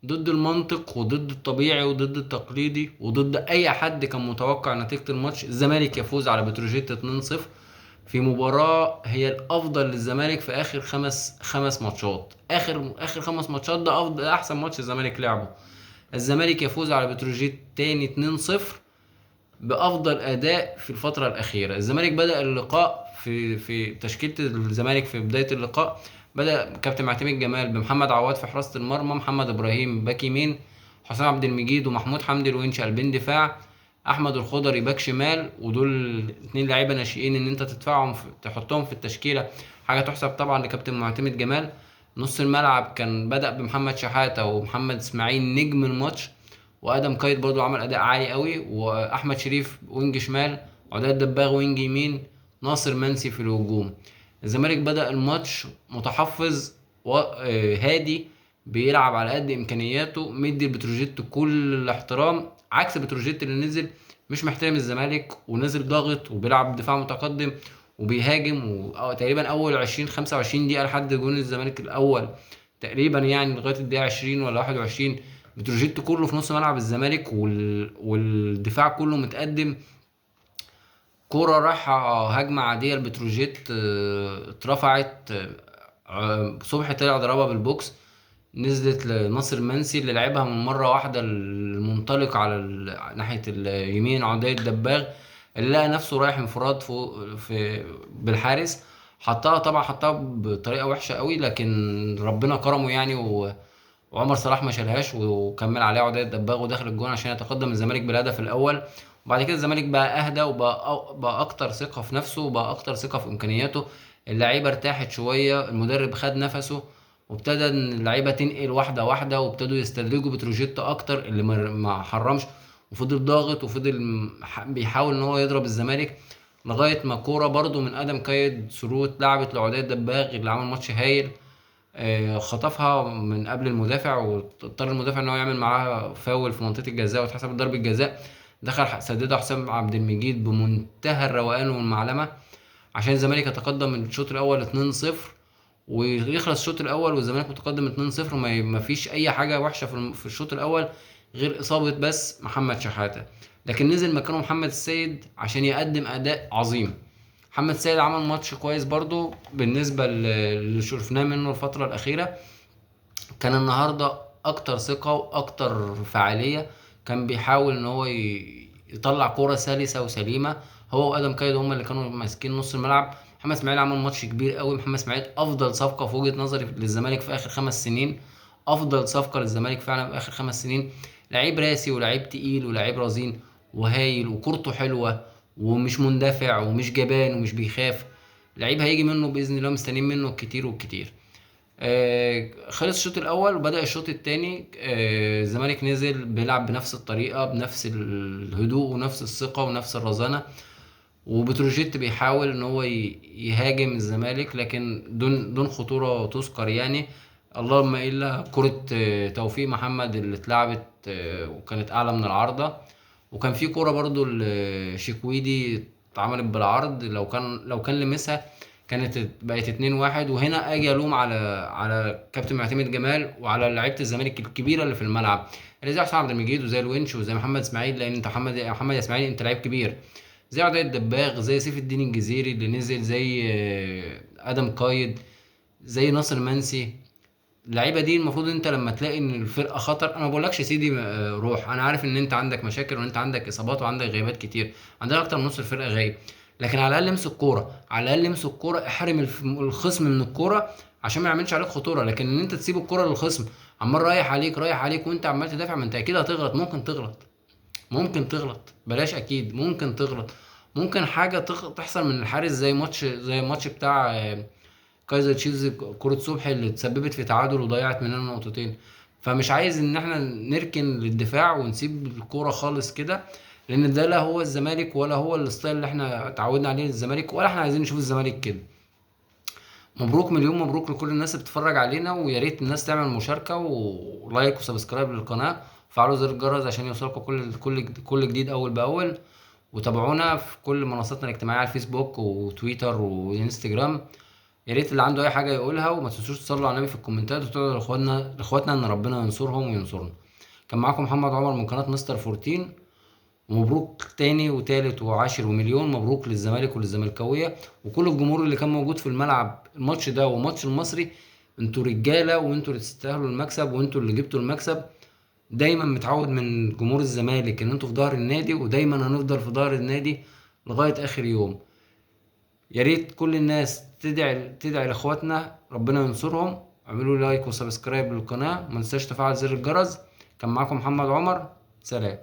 ضد المنطق وضد الطبيعي وضد التقليدي وضد اي حد كان متوقع نتيجة الماتش. الزمالك يفوز على بتروجيت 2-0 في مباراة هي الافضل للزمالك في اخر خمس ماتشات. اخر خمس ماتشات ده افضل احسن ماتش الزمالك لعبه. الزمالك يفوز على بتروجيت تاني 2-0 بافضل اداء في الفتره الاخيره. الزمالك بدا اللقاء في تشكيله الزمالك في بدايه اللقاء. بدا كابتن معتمد جمال بمحمد عواد في حراسه المرمى، محمد ابراهيم باك يمين، حسام عبد المجيد ومحمود حمدي الونش قلبين دفاع، احمد الخضري باك شمال. ودول اتنين لعيبه ناشئين ان انت تدفعهم تحطهم في التشكيله حاجه تحسب طبعا لكابتن معتمد جمال. نص الملعب كان بدأ بمحمد شحاتة ومحمد اسماعيل نجم الماتش، وادم كايت برضو عمل اداء عالي قوي، واحمد شريف وينج شمال، وعداد دباغ وينج يمين، ناصر منسي في الهجوم. الزمالك بدأ الماتش متحفظ وهادي، بيلعب على قد امكانياته، مدي البتروجيت كل الاحترام، عكس بتروجيت اللي نزل مش محترم الزمالك ونزل ضاغط وبيلعب دفاع متقدم وبيهاجم. وتقريبا اول 20 25 دقيقه لحد جون الزمالك الاول تقريبا، يعني لغايه الدقيقه 20 ولا 21، بتروجيت كله في نص ملعب الزمالك والدفاع كله متقدم. كرة رايحة هجمة عادية لبتروجيت، اترفعت، صبحي طلع ضربها بالبوكس، نزلت لناصر منسي اللي لعبها من مرة واحدة المنطلق على ناحية اليمين عدي الدباغ، اللي لقى نفسه رايح انفراد فوق بالحارس. حطها طبعا، حطها بطريقة وحشة قوي، لكن ربنا كرمه يعني وعمر صلاح ما شالهاش وكمل عليها عدي الدباغ ودخل الجون عشان يتقدم الزمالك بالهدف الاول. وبعد كده الزمالك بقى اهدى وبقى اكتر ثقة في نفسه وبقى اكتر ثقة في امكانياته. اللعيبة ارتاحت شوية، المدرب خد نفسه، وابتدى ان اللعيبه تنقل واحده واحده، وابتدوا يستدرجوا بتروجيت اكتر اللي ما حرمش، وفضل ضاغط وفضل بيحاول ان هو يضرب الزمالك لغايه ما كوره برضو من ادم كايد سروت لعبت لعدي الدباغ اللي عمل ماتش هايل. خطفها من قبل المدافع، واضطر المدافع ان هو يعمل معاه فاول في منطقه الجزاء واتحسبت ضربه جزاء. دخل سددها حسام عبد المجيد بمنتهى الروقان والمعلمه عشان الزمالك يتقدم من الشوط الاول 2-0 ويخلص الشوط الاول والزمالك متقدم 2-0. ما فيش اي حاجه وحشه في الشوط الاول غير اصابه بس محمد شحاته، لكن نزل مكانه محمد السيد عشان يقدم اداء عظيم. محمد السيد عمل ماتش كويس برضو بالنسبه اللي شفناه منه الفتره الاخيره. كان النهارده اكتر ثقه واكتر فعاليه، كان بيحاول ان هو يطلع كوره سلسه وسليمه. هو وادم كايد هم اللي كانوا ماسكين نص الملعب. محمد اسماعيل عمل ماتش كبير قوي. محمد اسماعيل افضل صفقه في وجهه نظري للزمالك في اخر 5 سنين، افضل صفقه للزمالك فعلا في اخر 5 سنين. لعيب راسي ولعيب تقيل ولعيب رزين وهايل وكورته حلوه ومش مندفع ومش جبان ومش بيخاف. لعيب هيجي منه باذن الله، مستنيين منه الكتير والكتير. خلص الشوط الاول وبدأ الشوط الثاني. الزمالك نزل بيلعب بنفس الطريقه بنفس الهدوء ونفس الثقه ونفس الرزانه، وبتروجيت بيحاول ان هو يهاجم الزمالك لكن دون خطوره تذكر يعني. اللهم الا كره توفيق محمد اللي اتلعبت وكانت اعلى من العارضه. وكان في كوره برضو الشيكويدي اتعملت بالعرض، لو كان لمسها كانت بقت 2-1. وهنا اجي الوم على كابتن معتمد جمال وعلى لعيبه الزمالك الكبيره اللي في الملعب، اللي زي حسام عبد المجيد وزي الونش وزي محمد اسماعيل، لان انت محمد اسماعيل انت لعيب كبير، زي عدي الدباغ، زي سيف الدين الجزيري اللي نزل، زي ادم قايد، زي ناصر منسي. اللعيبه دي المفروض انت لما تلاقي ان الفرقه خطر، انا ما بقولكش يا سيدي روح، انا عارف ان انت عندك مشاكل وان انت عندك اصابات وعندك غيابات كتير، عندنا اكتر من نص الفرقه غايب، لكن على الاقل امسك كوره، على الاقل امسك كوره، احرم الخصم من الكوره عشان ما يعملش عليك خطوره. لكن ان انت تسيب الكوره للخصم عمال رايح عليك رايح عليك وانت عمال تدافع، ما انت اكيد هتغلط، ممكن تغلط، بلاش اكيد، ممكن تغلط. ممكن حاجه تحصل من الحارس زي الماتش بتاع كايزر تشيفز، كرة صبحي اللي تسببت في تعادل وضيعت مننا نقطتين. فمش عايز ان احنا نركن للدفاع ونسيب الكورة خالص كده، لان ده لا هو الزمالك ولا هو الستايل اللي احنا اتعودنا عليه للزمالك ولا احنا عايزين نشوف الزمالك كده. مبروك، مليون مبروك لكل الناس اللي بتتفرج علينا، ويا ريت الناس تعمل مشاركة ولايك وسبسكرايب للقناة، وفعلوا زر الجرس عشان يوصلكم كل جديد اول باول. وتابعونا في كل منصاتنا الاجتماعية على الفيسبوك وتويتر وانستجرام. يا ريت اللي عنده اي حاجه يقولها، وما تنسوش تصلوا على النبي في الكومنتات وتدعوا لاخواتنا ان ربنا ينصرهم وينصرنا. كان معاكم محمد عمر من قناه مستر 14، ومبروك تاني وتالت وعاشر ومليون مبروك للزمالك وللزملكاويه وكل الجمهور اللي كان موجود في الملعب الماتش ده وماتش المصري. انتوا رجاله، وانتوا اللي تستاهلوا المكسب، وانتوا اللي جبتوا المكسب. دايما متعود من جمهور الزمالك ان انتوا في ظهر النادي، ودايما هنفضل في ظهر النادي لغايه اخر يوم. يا ريت كل الناس تدعي لاخواتنا ربنا ينصرهم. اعملوا لايك وسبسكرايب للقناه، ما تنساش تفعل زر الجرس. كان معاكم محمد عمر، سلام.